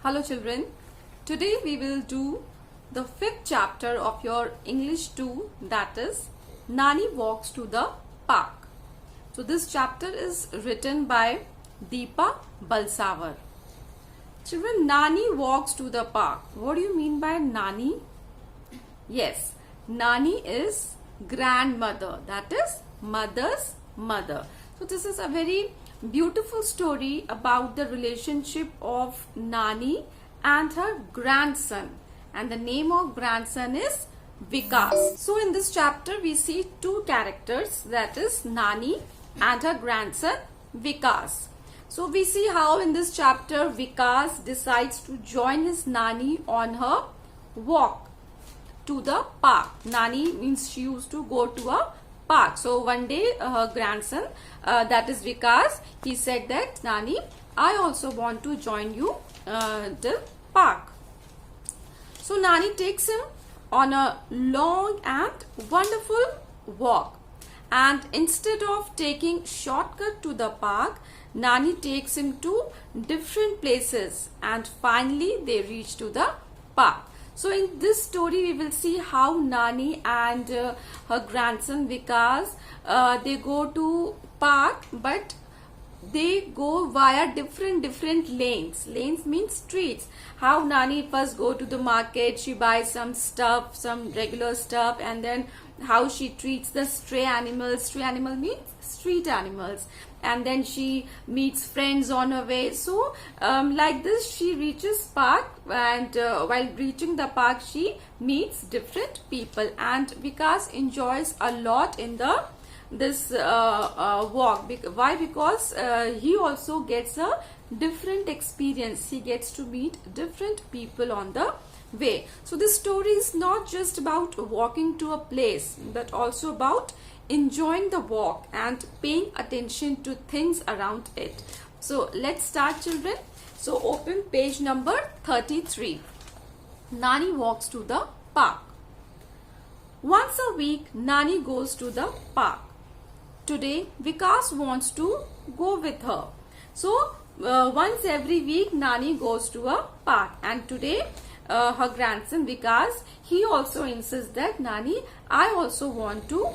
Hello children, today we will do the fifth chapter of your English 2, that is Nani Walks to the Park. So this chapter is written by Deepa Balsavar. Children, Nani walks to the park. What do you mean by Nani? Yes, Nani is grandmother, that is mother's mother. So this is a very beautiful story about the relationship of Nani and her grandson, and the name of grandson is Vikas. So in this chapter we see two characters, that is Nani and her grandson Vikas. So we see how in this chapter Vikas decides to join his Nani on her walk to the park. Nani means she used to go to a park. So one day her grandson, that is Vikas, he said that Nani, I also want to join you the park. So Nani takes him on a long and wonderful walk, and instead of taking shortcut to the park, Nani takes him to different places, and finally they reach to the park. So in this story we will see how Nani and her grandson Vikas, they go to park, but they go via different lanes. Lanes means streets. How Nani first go to the market, she buys some stuff, some regular stuff, and then how she treats the stray animals. Stray animal means street animals. And then she meets friends on her way. So like this she reaches park, and while reaching the park she meets different people, and Vikas enjoys a lot in this walk. Why? Because he also gets a different experience. He gets to meet different people on the way. So this story is not just about walking to a place, but also about enjoying the walk and paying attention to things around it. So let's start, children. So open page number 33. Nani walks to the park. Once a week Nani goes to the park. Today Vikas wants to go with her. So once every week Nani goes to a park, and today her grandson Vikas, he also insists that Nani, I also want to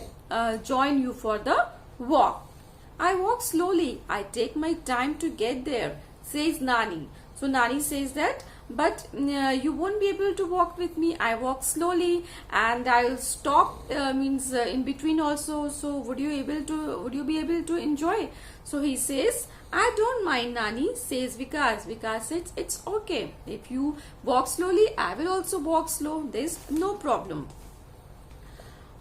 join you for the walk. I walk slowly. I take my time to get there, says Nani. So Nani says that, but you won't be able to walk with me. I walk slowly, and I'll stop in between also. So would you be able to enjoy? So he says, I don't mind, Nani, says Vikas. Vikas says, it's okay. If you walk slowly, I will also walk slow. There's no problem.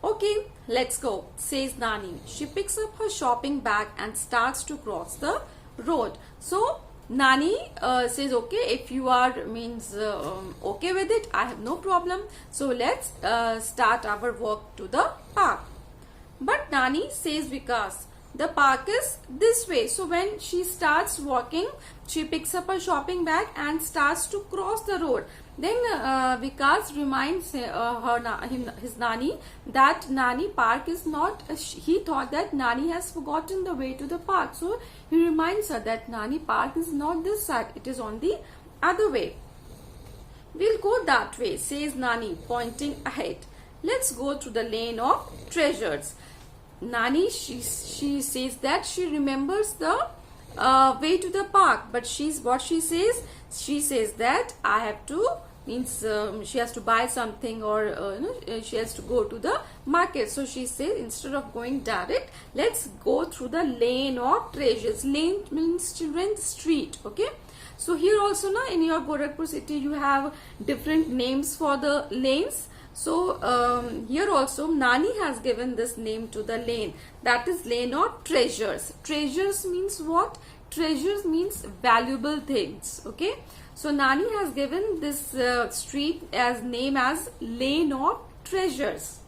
Okay, let's go, says Nani. She picks up her shopping bag and starts to cross the road. So Nani says, okay, if you are okay with it, I have no problem. So let's start our walk to the park. But Nani, says Vikas, the park is this way. So when she starts walking, she picks up her shopping bag and starts to cross the road. Then Vikas reminds his Nani that Nani, park is not, he thought that Nani has forgotten the way to the park. So he reminds her that Nani, park is not this side, it is on the other way. We'll go that way, says Nani, pointing ahead. Let's go through the lane of treasures. Nani, she says that she remembers the way to the park, but she says that I have to, she has to buy something, or she has to go to the market. So she says, instead of going direct, let's go through the lane of treasures. Lane means, children, street. Okay, so here also now in your Gorakhpur city you have different names for the lanes. So here also Nani has given this name to the lane, that is lane of treasures. Treasures means what? Treasures means valuable things. Okay, so Nani has given this street as name as lane of treasures.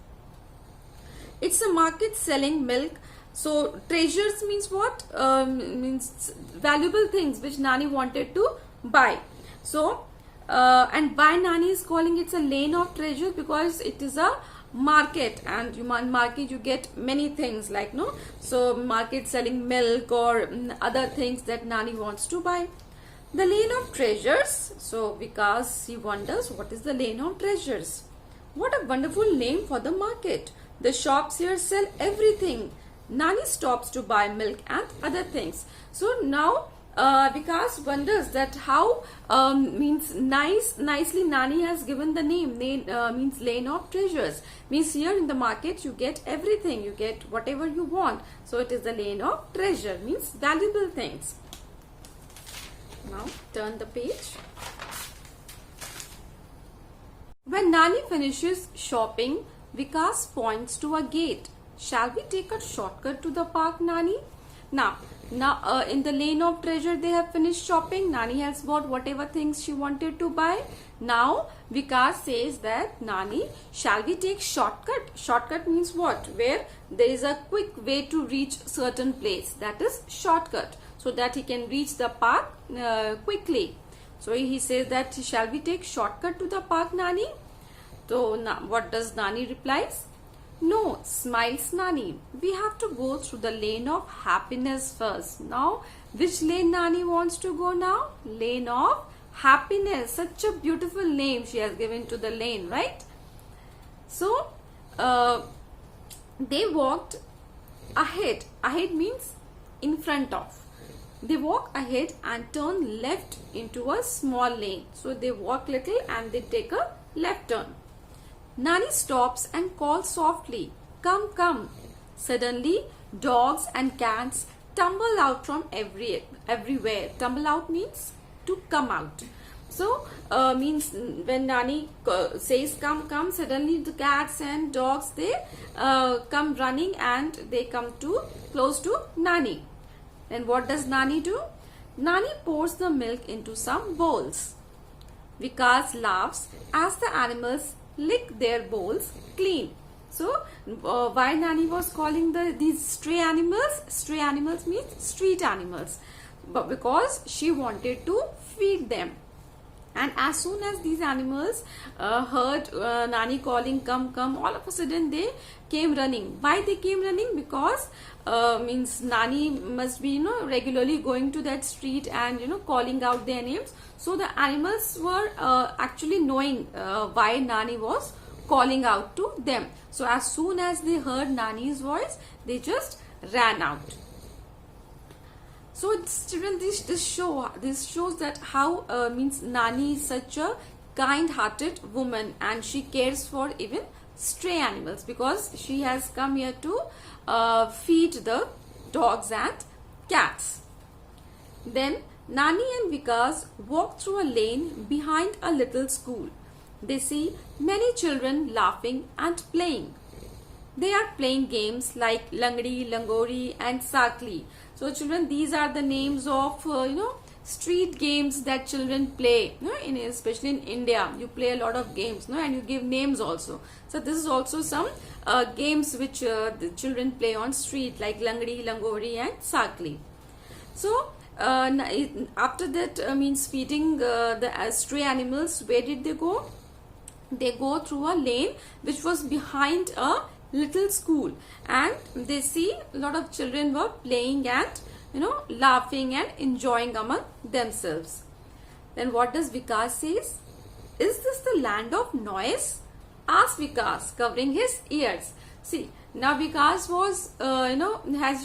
It's a market selling milk. So treasures means what? Means valuable things which Nani wanted to buy. So and why Nani is calling it a lane of treasure? Because it is a market, and in market you get many things, like so market selling milk or other things that Nani wants to buy. The lane of treasures. So because he wonders what is the lane of treasures. What a wonderful name for the market. The shops here sell everything. Nani stops to buy milk and other things. So now Vikas wonders that how nicely Nani has given the name. Means lane of treasures. Means here in the market you get everything. You get whatever you want. So it is the lane of treasure. Means valuable things. Now turn the page. When Nani finishes shopping, Vikas points to a gate. Shall we take a shortcut to the park, Nani? Now in the lane of treasure they have finished shopping. Nani has bought whatever things she wanted to buy. Now Vikas says that, Nani, shall we take shortcut? Shortcut means what? Where there is a quick way to reach certain place. That is shortcut. So that he can reach the park quickly. So he says that, shall we take shortcut to the park, Nani? So what does Nani replies? No, smiles Nani. We have to go through the lane of happiness first. Now, which lane Nani wants to go now? Lane of happiness. Such a beautiful name she has given to the lane, right? So, they walked ahead. Ahead means in front of. They walk ahead and turn left into a small lane. So they walk little and they take a left turn. Nani stops and calls softly, come, come. Suddenly, dogs and cats tumble out from everywhere. Tumble out means to come out. So means when Nani says come, come, suddenly the cats and dogs, they come running and they come close to Nani. Then what does Nani do? Nani pours the milk into some bowls. Vikas laughs as the animals lick their bowls clean. So why Nani was calling these stray animals? Stray animals means street animals. But because she wanted to feed them. And as soon as these animals heard Nani calling come, come, all of a sudden they came running. Why they came running? Because means Nani must be regularly going to that street and calling out their names. So the animals were actually knowing why Nani was calling out to them. So as soon as they heard Nani's voice, they just ran out. So children, this shows that how means Nani is such a kind-hearted woman and she cares for even stray animals because she has come here to feed the dogs and cats. Then Nani and Vikas walk through a lane behind a little school. They see many children laughing and playing. They are playing games like Langdi, Langori and Sakli. So children, these are the names of street games that children play. Especially in India, you play a lot of games, and you give names also. So this is also some games which the children play on street like Langdi, Langori and Sakli. So after that means feeding the stray animals, where did they go? They go through a lane which was behind a little school and they see a lot of children were playing and laughing and enjoying among themselves. Then what does Vikas says? Is this the land of noise? Asks Vikas, covering his ears. See, now Vikas was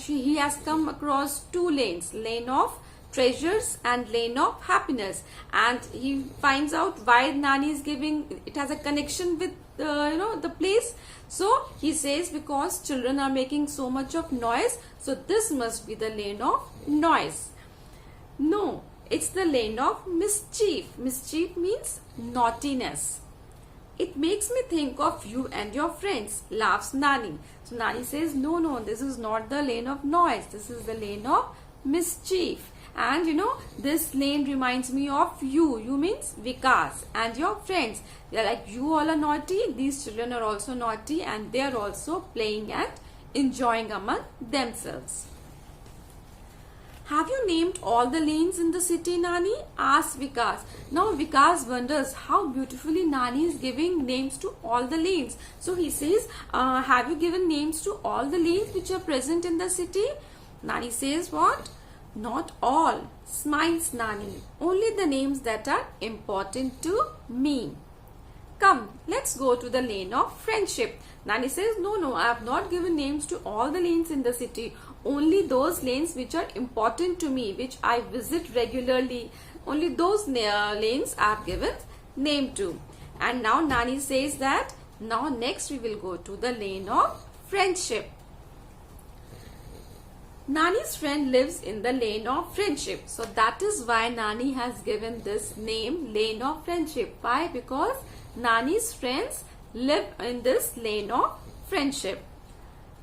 he has come across two lanes, lane of treasures and lane of happiness, and he finds out why Nani is giving it has a connection with the place. So he says because children are making so much of noise, so this must be the lane of noise. No, it's the lane of mischief. Mischief means naughtiness. It makes me think of you and your friends, laughs Nani. So Nani says, no, this is not the lane of noise. This is the lane of mischief. And this lane reminds me of you. You means Vikas and your friends. They are like, you all are naughty. These children are also naughty and they are also playing and enjoying among themselves. Have you named all the lanes in the city, Nani? Asks Vikas. Now Vikas wonders how beautifully Nani is giving names to all the lanes. So he says, have you given names to all the lanes which are present in the city? Nani says what? Not all, smiles Nani. Only the names that are important to me. Come, let's go to the lane of friendship. Nani says, no, I have not given names to all the lanes in the city. Only those lanes which are important to me, which I visit regularly. Only those lanes I have given name to. And now Nani says that, now next we will go to the lane of friendship. Nani's friend lives in the lane of friendship. So that is why Nani has given this name, lane of friendship. Why? Because Nani's friends live in this lane of friendship.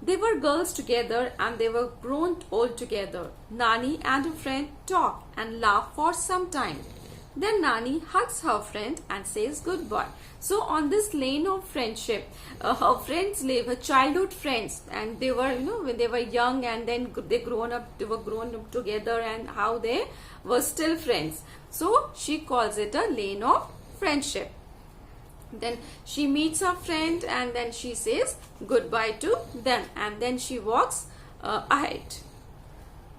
They were girls together and they were grown old together. Nani and her friend talk and laugh for some time. Then Nani hugs her friend and says goodbye. So on this lane of friendship, her friends live, her childhood friends, and they were, when they were young, and then they were grown up together, and how they were still friends. So she calls it a lane of friendship. Then she meets her friend and then she says goodbye to them, and then she walks ahead.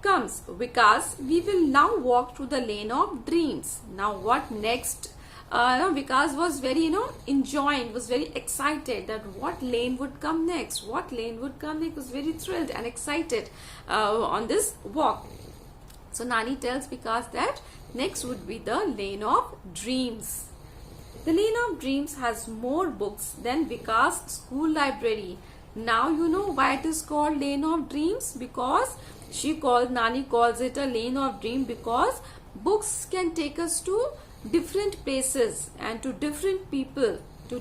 Comes Vikas, we will now walk through the lane of dreams. Now what next? Vikas was very, enjoying, was very excited that what lane would come next. What lane would come next? Was very thrilled and excited on this walk. So Nani tells Vikas that next would be the lane of dreams. The lane of dreams has more books than Vikas' school library. Now you know why it is called lane of dreams, because Nani calls it a lane of dream because books can take us to different places and to different people,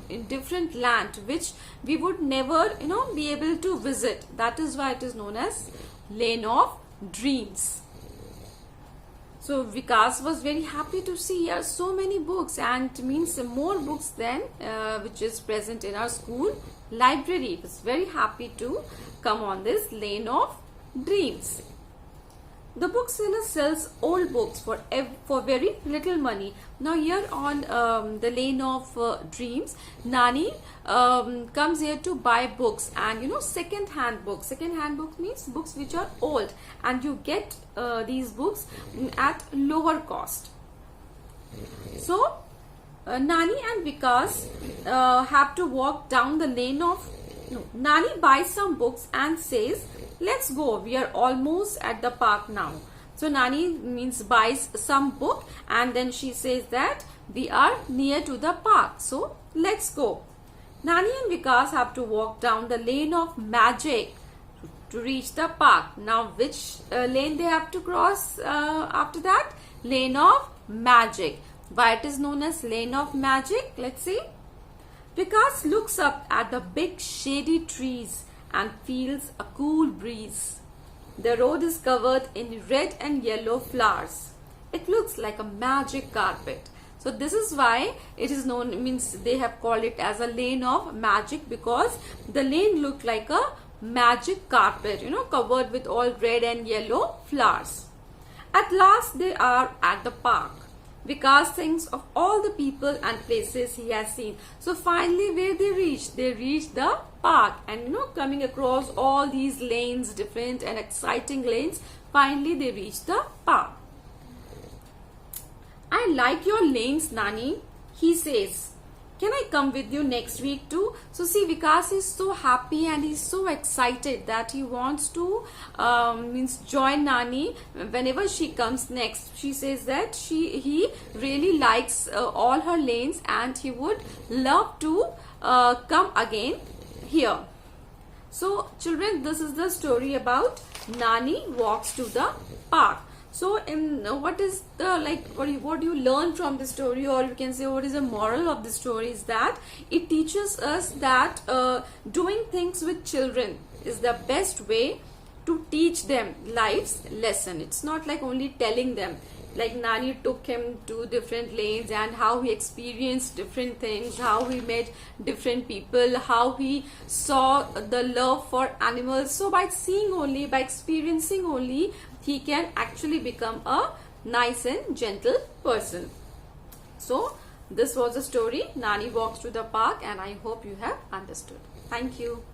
in different land, which we would never, be able to visit. That is why it is known as lane of dreams. So Vikas was very happy to see here so many books, and means more books than which is present in our school library. He was very happy to come on this lane of dreams. The bookseller sells old books for very little money. Now here on the lane of dreams, Nani comes here to buy books, and second-hand books. Second-hand books means books which are old, and you get these books at lower cost. So Nani and Vikas have to walk down the lane of. Nani buys some books and says, let's go, we are almost at the park now. So Nani means buys some book, and then she says that we are near to the park, so let's go. Nani and Vikas have to walk down the lane of magic to reach the park. Now which lane they have to cross after that? Lane of magic. Why it is known as lane of magic? Let's see. Vikas looks up at the big shady trees and feels a cool breeze. The road is covered in red and yellow flowers. It looks like a magic carpet. So this is why it is known, means they have called it as a lane of magic, because the lane looked like a magic carpet, covered with all red and yellow flowers. At last they are at the park. Vikas thinks of all the people and places he has seen. So finally where they reach? They reach the park, and coming across all these lanes, different and exciting lanes, finally they reach the park. I like your lanes, Nani, he says. Can I come with you next week too? So see, Vikas is so happy and he's so excited that he wants to join Nani whenever she comes next. She says that he really likes all her lanes and he would love to come again here. So children, this is the story about Nani walks to the park. So in what is the what do you learn from the story, or you can say what is the moral of the story, is that it teaches us that doing things with children is the best way to teach them life's lesson. It's not like only telling them. Like Nani took him to different lanes and how he experienced different things, how he met different people, how he saw the love for animals. So by seeing only, by experiencing only, he can actually become a nice and gentle person. So this was the story, Nani Walks to the Park, and I hope you have understood. Thank you.